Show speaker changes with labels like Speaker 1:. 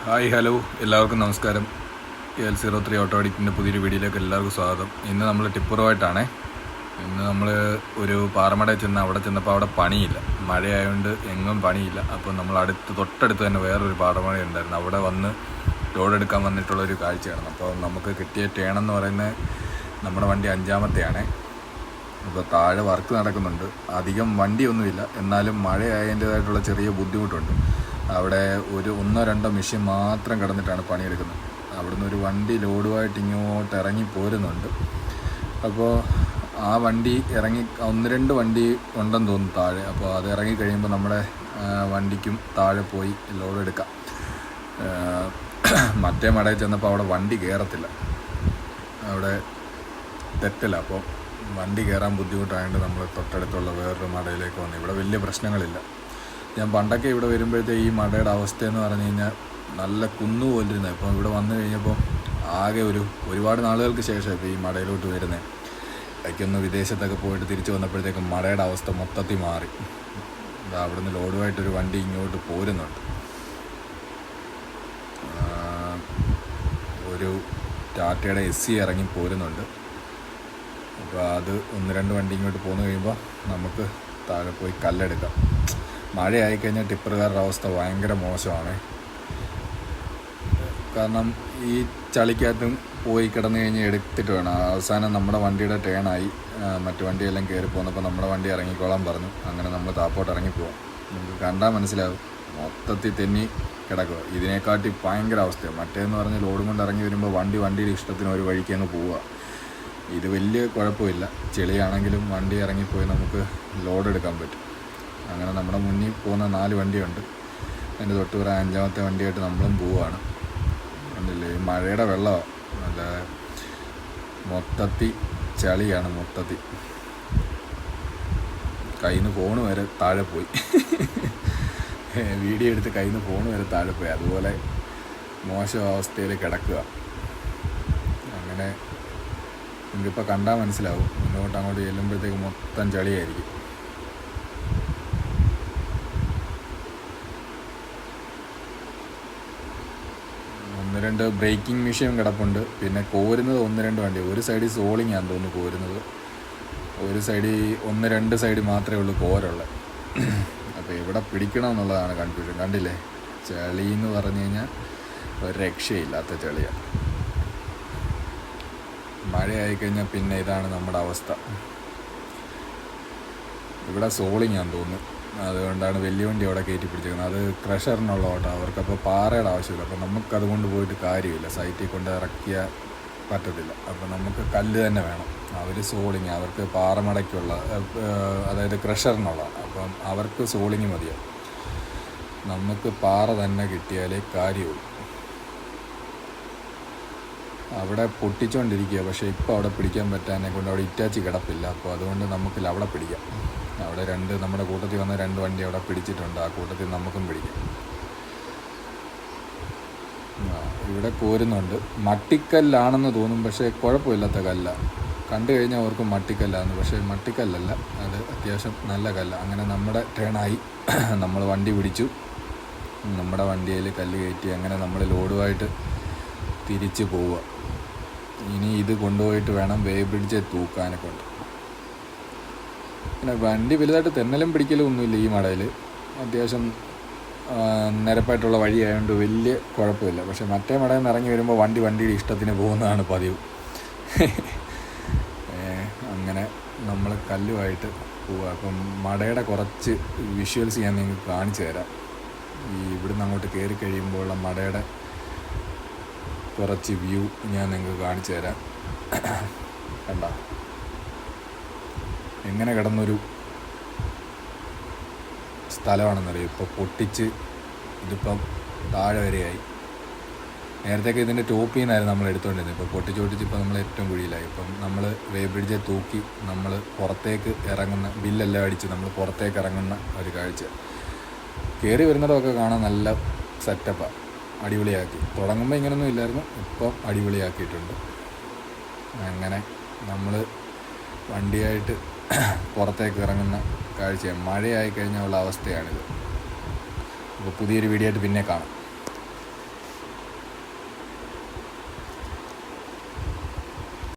Speaker 1: Hi hello എല്ലാവർക്കും നമസ്കാരം. L03 auto എഡിറ്റിൻ്റെ പുതിയൊരു വീഡിയോയിലേക്ക് എല്ലാവർക്കും സ്വാഗതം. ഇന്ന് നമ്മൾ ടിപ്പറുമായിട്ടാണേ. ഇന്ന് നമ്മൾ ഒരു പാറമടയിൽ ചെന്ന് അവിടെ ചെന്നപ്പോൾ അവിടെ പണിയില്ല, മഴയായതുകൊണ്ട് എങ്ങും പണിയില്ല. അപ്പോൾ നമ്മൾ തൊട്ടടുത്ത് തന്നെ വേറൊരു പാറമട ഉണ്ടായിരുന്നു, അവിടെ വന്ന് ലോഡ് എടുക്കാൻ വന്നിട്ടുള്ളൊരു കാഴ്ചയാണ്. അപ്പോൾ നമുക്ക് കിട്ടിയ ടേണെന്ന് പറയുന്നത് നമ്മുടെ വണ്ടി 5ാമത്തെയാണേ. അപ്പോൾ താഴെ വർക്ക് നടക്കുന്നുണ്ട്, അധികം വണ്ടിയൊന്നുമില്ല, എന്നാലും മഴയായതിൻ്റേതായിട്ടുള്ള ചെറിയ ബുദ്ധിമുട്ടുണ്ട്. അവിടെ ഒന്നോ രണ്ടോ മെഷീൻ മാത്രം കിടന്നിട്ടാണ് പണിയെടുക്കുന്നത്. അവിടുന്ന് ഒരു വണ്ടി ലോഡുമായിട്ട് ഇങ്ങോട്ട് ഇറങ്ങി പോരുന്നുണ്ട്. അപ്പോൾ ആ വണ്ടി ഇറങ്ങി 1-2 വണ്ടി ഉണ്ടെന്ന് തോന്നുന്നു താഴെ. അപ്പോൾ അത് ഇറങ്ങി കഴിയുമ്പോൾ നമ്മുടെ വണ്ടിക്കും താഴെ പോയി ലോഡ് എടുക്കാം. മറ്റേ മടയിൽ ചെന്നപ്പോൾ അവിടെ വണ്ടി കയറത്തില്ല, അവിടെ തെറ്റില്ല. അപ്പോൾ വണ്ടി കയറാൻ ബുദ്ധിമുട്ടായതുകൊണ്ട് നമ്മൾ തൊട്ടടുത്തുള്ള വേറൊരു മടയിലേക്ക് വന്നു. ഇവിടെ വലിയ പ്രശ്നങ്ങളില്ല. ഞാൻ പണ്ടൊക്കെ ഇവിടെ വരുമ്പോഴത്തേക്ക് ഈ മടയുടെ അവസ്ഥയെന്ന് പറഞ്ഞു കഴിഞ്ഞാൽ നല്ല കുന്നുപോലിരുന്നത്. ഇപ്പോൾ ഇവിടെ വന്നു കഴിഞ്ഞപ്പോൾ ആകെ ഒരുപാട് നാളുകൾക്ക് ശേഷം ഇപ്പോൾ ഈ മടയിലോട്ട് വരുന്നത്. ഇടയ്ക്കൊന്ന് വിദേശത്തൊക്കെ പോയിട്ട് തിരിച്ചു വന്നപ്പോഴത്തേക്കും മടയുടെ അവസ്ഥ മൊത്തത്തിൽ മാറി. അവിടുന്ന് ലോഡുമായിട്ടൊരു വണ്ടി ഇങ്ങോട്ട് പോരുന്നുണ്ട്. ഒരു ടാറ്റയുടെ SC ഇറങ്ങി പോരുന്നുണ്ട്. അപ്പോൾ അത് 1-2 വണ്ടി ഇങ്ങോട്ട് പോന്നു കഴിയുമ്പോൾ നമുക്ക് താഴെ പോയി കല്ലെടുക്കാം. മഴയായിക്കഴിഞ്ഞാൽ ടിപ്പറുകാരുടെ അവസ്ഥ ഭയങ്കര മോശമാണ്. കാരണം ഈ ചളിക്കകത്തും പോയി കിടന്നു കഴിഞ്ഞ് എടുത്തിട്ട് വേണം. അവസാനം നമ്മുടെ വണ്ടിയുടെ ടേണായി മറ്റു വണ്ടിയെല്ലാം കയറി പോന്നപ്പോൾ നമ്മുടെ വണ്ടി ഇറങ്ങിക്കോളാൻ പറഞ്ഞു. അങ്ങനെ നമ്മൾ താപ്പോട്ട് ഇറങ്ങിപ്പോവാം. നമുക്ക് കണ്ടാൽ മനസ്സിലാവും, മൊത്തത്തിൽ തെന്നി കിടക്കുക. ഇതിനെക്കാട്ടി ഭയങ്കര അവസ്ഥയാണ്. മറ്റേന്ന് പറഞ്ഞ് ലോഡും കൊണ്ട് ഇറങ്ങി വരുമ്പോൾ വണ്ടിയുടെ ഇഷ്ടത്തിന് ഒരു വഴിക്ക് അങ്ങ് പോവുക. ഇത് വലിയ കുഴപ്പമില്ല, ചെളിയാണെങ്കിലും വണ്ടി ഇറങ്ങിപ്പോയി നമുക്ക് ലോഡ് എടുക്കാൻ പറ്റും. അങ്ങനെ നമ്മുടെ മുന്നിൽ പോകുന്ന 4 വണ്ടിയുണ്ട്. അതിൻ്റെ തൊട്ടുപുറ 5ാമത്തെ വണ്ടിയായിട്ട് നമ്മളും പോവുകയാണ്. കണ്ടില്ലേ, ഈ മഴയുടെ വെള്ളമാണ്, നല്ല മൊത്തത്തിൽ ചളിയാണ്. മൊത്തത്തിൽ കയ്യിൽ നിന്ന് ഫോണ് വരെ താഴെ പോയി. വീഡിയോ എടുത്ത് കയ്യിൽ നിന്ന് ഫോണ് വരെ താഴെ പോയി. അതുപോലെ മോശം അവസ്ഥയിൽ കിടക്കുക. അങ്ങനെ നിങ്ങൾക്കിപ്പോൾ കണ്ടാൽ മനസ്സിലാവും, മുന്നോട്ട് അങ്ങോട്ട് ചെല്ലുമ്പോഴത്തേക്ക് മൊത്തം ചളിയായിരിക്കും. രണ്ട് ബ്രേക്കിംഗ് മെഷീൻ കിടപ്പുണ്ട്. പിന്നെ കോരുന്നത് 1-2 വണ്ടി. ഒരു സൈഡിൽ സോളിങ് ആണെന്ന് തോന്നുന്നു കോരുന്നത്. ഒരു സൈഡിൽ 1-2 സൈഡ് മാത്രമേ ഉള്ളൂ കോരുള്ളത്. അപ്പോൾ എവിടെ പിടിക്കണം എന്നുള്ളതാണ് കൺഫ്യൂഷൻ. കണ്ടില്ലേ, ചളി എന്ന് പറഞ്ഞു കഴിഞ്ഞാൽ ഒരു രക്ഷയില്ലാത്ത ചളിയാണ്. മഴയായിക്കഴിഞ്ഞാൽ പിന്നെ ഇതാണ് നമ്മുടെ അവസ്ഥ. ഇവിടെ സോളിങ് ആണെന്ന് തോന്നുന്നു, അതുകൊണ്ടാണ് വലിയ വണ്ടി അവിടെ കയറ്റി പിടിച്ചിരിക്കുന്നത്. അത് ക്രഷറിനുള്ള ഓട്ടോ, അവർക്കപ്പോൾ പാറയുടെ ആവശ്യമില്ല. അപ്പോൾ നമുക്കത് കൊണ്ട് പോയിട്ട് കാര്യമില്ല, സൈറ്റിൽ കൊണ്ട് ഇറക്കിയാൽ പറ്റത്തില്ല. അപ്പോൾ നമുക്ക് കല്ല് തന്നെ വേണം. അവർ സോളിങ്, അവർക്ക് പാറമടയ്ക്കുള്ള, അതായത് ക്രഷറിനുള്ള. അപ്പം അവർക്ക് സോളിങ് മതിയാവും. നമുക്ക് പാറ തന്നെ കിട്ടിയാലേ കാര്യമുള്ളൂ. അവിടെ പൊട്ടിച്ചുകൊണ്ടിരിക്കുക, പക്ഷേ ഇപ്പോൾ അവിടെ പിടിക്കാൻ പറ്റാനെ കൊണ്ട് അവിടെ ഇറ്റാച്ചി കിടപ്പില്ല. അപ്പോൾ അതുകൊണ്ട് നമുക്കില്ല, അവിടെ പിടിക്കാം. അവിടെ നമ്മുടെ കൂട്ടത്തിൽ വന്ന 2 വണ്ടി അവിടെ പിടിച്ചിട്ടുണ്ട്. ആ കൂട്ടത്തിൽ നമുക്കും പിടിക്കാം. ഇവിടെ കോരുന്നുണ്ട്. മട്ടിക്കല്ലാണെന്ന് തോന്നും, പക്ഷേ കുഴപ്പമില്ലാത്ത കല്ല. കണ്ടു കഴിഞ്ഞാൽ അവർക്ക് മട്ടിക്കല്ലാന്ന്, പക്ഷേ മട്ടിക്കല്ലല്ല, അത് അത്യാവശ്യം നല്ല കല്ല. അങ്ങനെ നമ്മുടെ ടേണായി. നമ്മൾ വണ്ടി പിടിച്ചു, നമ്മുടെ വണ്ടിയിൽ കല്ല് കയറ്റി. അങ്ങനെ നമ്മൾ ലോഡുമായിട്ട് തിരിച്ച് പോവുക. ഇനി ഇത് കൊണ്ടുപോയിട്ട് വേണം വേ ബ്രിഡ്ജ് തൂക്കാനെ കൊണ്ട്. പിന്നെ വണ്ടി വലുതായിട്ട് തെന്നലും പിടിക്കലും ഒന്നുമില്ല ഈ മടയിൽ. അത്യാവശ്യം നിരപ്പായിട്ടുള്ള വഴിയായതുകൊണ്ട് വലിയ കുഴപ്പമില്ല. പക്ഷെ മറ്റേ മടയിൽ നിന്ന് ഇറങ്ങി വരുമ്പോൾ വണ്ടിയുടെ ഇഷ്ടത്തിന് പോകുന്നതാണ് പതിവ്. അങ്ങനെ നമ്മൾ കല്ലുമായിട്ട് പോവുക. അപ്പം മടയുടെ കുറച്ച് വിഷ്വൽസ് ഞാൻ നിങ്ങൾക്ക് കാണിച്ചു തരാം. ഇവിടുന്ന് അങ്ങോട്ട് കയറി കഴിയുമ്പോഴുള്ള മടയുടെ കുറച്ച് വ്യൂ ഞാൻ നിങ്ങൾക്ക് കാണിച്ചു തരാം. കണ്ട എങ്ങനെ കിടന്നൊരു സ്ഥലമാണെന്നറിയാം. ഇപ്പോൾ പൊട്ടിച്ച് ഇതിപ്പം താഴെ വരെയായി. നേരത്തേക്ക് ഇതിൻ്റെ ടോപ്പിൽ നിന്നായിരുന്നു നമ്മൾ എടുത്തുകൊണ്ടിരുന്നത്. ഇപ്പോൾ പൊട്ടിച്ച് ഇപ്പോൾ നമ്മൾ ഏറ്റവും കുഴിയിലായി. ഇപ്പം നമ്മൾ വേ ബ്രിഡ്ജെ തൂക്കി നമ്മൾ പുറത്തേക്ക് ഇറങ്ങുന്ന, ബില്ലെല്ലാം അടിച്ച് നമ്മൾ പുറത്തേക്ക് ഇറങ്ങുന്ന ഒരു കാഴ്ച. കയറി വരുന്നതൊക്കെ കാണാൻ നല്ല സെറ്റപ്പാണ്, അടിപൊളിയാക്കി. തുടങ്ങുമ്പോൾ ഇങ്ങനെയൊന്നും ഇല്ലായിരുന്നു, ഇപ്പം അടിപൊളിയാക്കിയിട്ടുണ്ട്. അങ്ങനെ നമ്മൾ വണ്ടിയായിട്ട് പുറത്തേക്ക് ഇറങ്ങുന്ന കാഴ്ചയാണ്. മഴയായി കഴിഞ്ഞുള്ള അവസ്ഥയാണിത്. അപ്പോൾ പുതിയൊരു വീഡിയോ ആയിട്ട് പിന്നെ കാണാം.